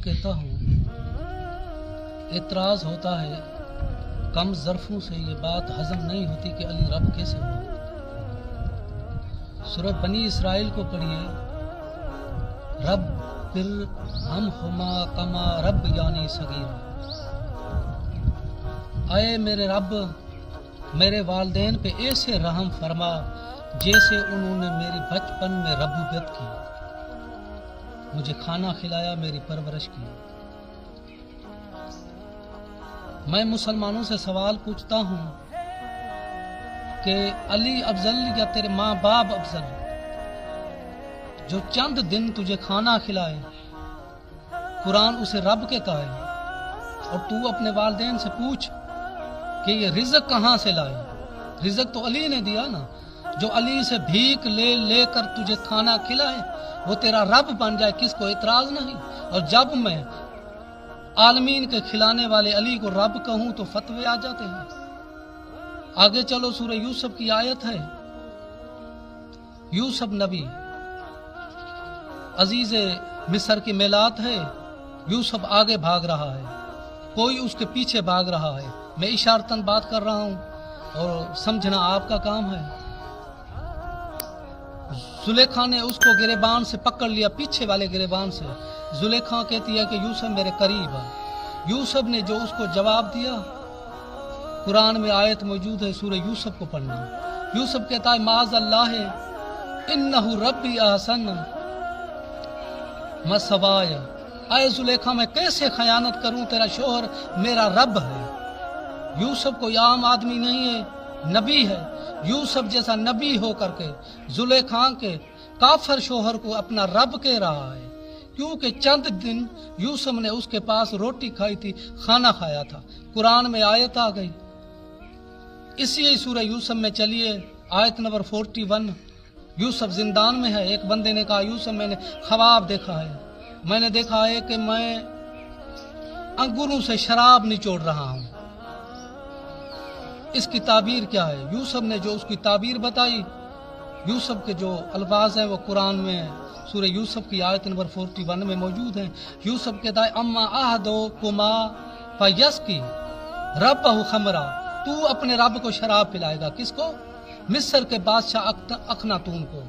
کہتا ہوں اعتراض ہوتا ہے کم ظرفوں سے یہ بات ہضم نہیں ہوتی کہ علی رب کیسے ہوا۔ سورہ بنی اسرائیل کو پڑھیے، رب پھر ہم ہما کما رب یعنی صغیر، اے میرے رب میرے والدین پہ ایسے رحم فرما جیسے انہوں نے میری بچپن میں ربوبیت کی، مجھے کھانا کھلایا، میری پرورش کی۔ میں مسلمانوں سے سوال پوچھتا ہوں کہ علی افضل یا تیرے ماں باپ افضل؟ جو چند دن تجھے کھانا کھلائے، قرآن اسے رب کہتا ہے، اور تو اپنے والدین سے پوچھ کہ یہ رزق کہاں سے لائے؟ رزق تو علی نے دیا نا۔ جو علی سے بھیک لے لے کر تجھے کھانا کھلائے وہ تیرا رب بن جائے، کس کو اعتراض نہیں؟ اور جب میں عالمین کے کھلانے والے علی کو رب کہوں تو فتوے آ جاتے ہیں۔ آگے چلو، سورہ یوسف کی آیت ہے، یوسف نبی عزیز مصر کی میلاد ہے، یوسف آگے بھاگ رہا ہے، کوئی اس کے پیچھے بھاگ رہا ہے۔ میں اشارتاً بات کر رہا ہوں اور سمجھنا آپ کا کام ہے۔ زلیخا نے اس کو گریبان سے پکڑ لیا، پیچھے والے گریبان سے۔ زلیخا کہتی ہے کہ یوسف میرے قریب ہے۔ یوسف نے جو اس کو جواب دیا، قرآن میں آیت موجود ہے، سورہ یوسف کو پڑھنا۔ یوسف کہتا ہے معاذ اللہ انہ ربی احسن مثوایا، اے زلیخا میں کیسے خیانت کروں، تیرا شوہر میرا رب ہے۔ یوسف کوئی عام آدمی نہیں ہے، نبی ہے۔ یوسف جیسا نبی ہو کر کے زلیخا کے کافر شوہر کو اپنا رب کہہ رہا ہے، کیونکہ چند دن یوسف نے اس کے پاس روٹی کھائی تھی، کھانا کھایا تھا۔ قرآن میں آیت آ گئی، اسی سورہ یوسف میں چلیے، آیت نمبر 41۔ یوسف زندان میں ہے۔ ایک بندے نے کہا یوسف میں نے خواب دیکھا ہے، میں نے دیکھا ہے کہ میں انگوروں سے شراب نچوڑ رہا ہوں، اس کی تعبیر کیا ہے؟ یوسف نے جو اس کی تعبیر بتائی، یوسف کے جو الفاظ ہیں وہ قرآن میں سورہ یوسف کی آیت نمبر 41 میں موجود ہیں۔ یوسف کہتا ہے اما احدکما فیسقی ربہ خمرا، تو اپنے رب کو شراب پلائے گا، کس کو؟ مصر کے بادشاہ اخناتون کو۔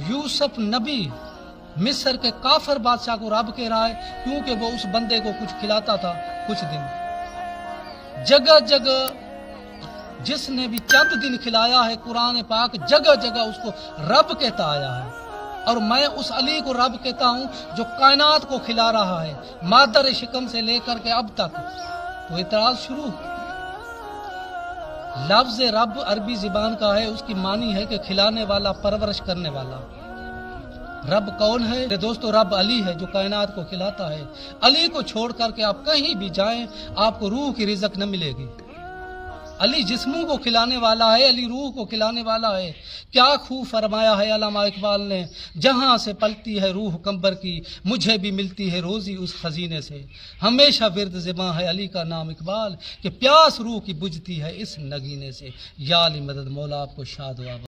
یوسف نبی مصر کے کافر بادشاہ کو رب کہہ رہا ہے، کیونکہ وہ اس بندے کو کچھ کھلاتا تھا کچھ دن۔ جگہ جگہ جس نے بھی چند دن کھلایا ہے، قرآن پاک جگہ جگہ اس کو رب کہتا آیا ہے، اور میں اس علی کو رب کہتا ہوں جو کائنات کو کھلا رہا ہے، مادر شکم سے لے کر کے اب تک۔ تو اعتراض شروع۔ لفظ رب عربی زبان کا ہے، اس کی معنی ہے کہ کھلانے والا، پرورش کرنے والا۔ رب کون ہے؟ دوستو، رب علی ہے جو کائنات کو کھلاتا ہے۔ علی کو چھوڑ کر کے آپ کہیں بھی جائیں، آپ کو روح کی رزق نہ ملے گی۔ علی جسموں کو کھلانے والا ہے، علی روح کو کھلانے والا ہے۔ کیا خوب فرمایا ہے علامہ اقبال نے، جہاں سے پلتی ہے روح کمبر کی، مجھے بھی ملتی ہے روزی اس خزینے سے۔ ہمیشہ ورد زباں ہے علی کا نام اقبال، کہ پیاس روح کی بجھتی ہے اس نگینے سے۔ یا علی مدد، مولا آپ کو شاد و آباد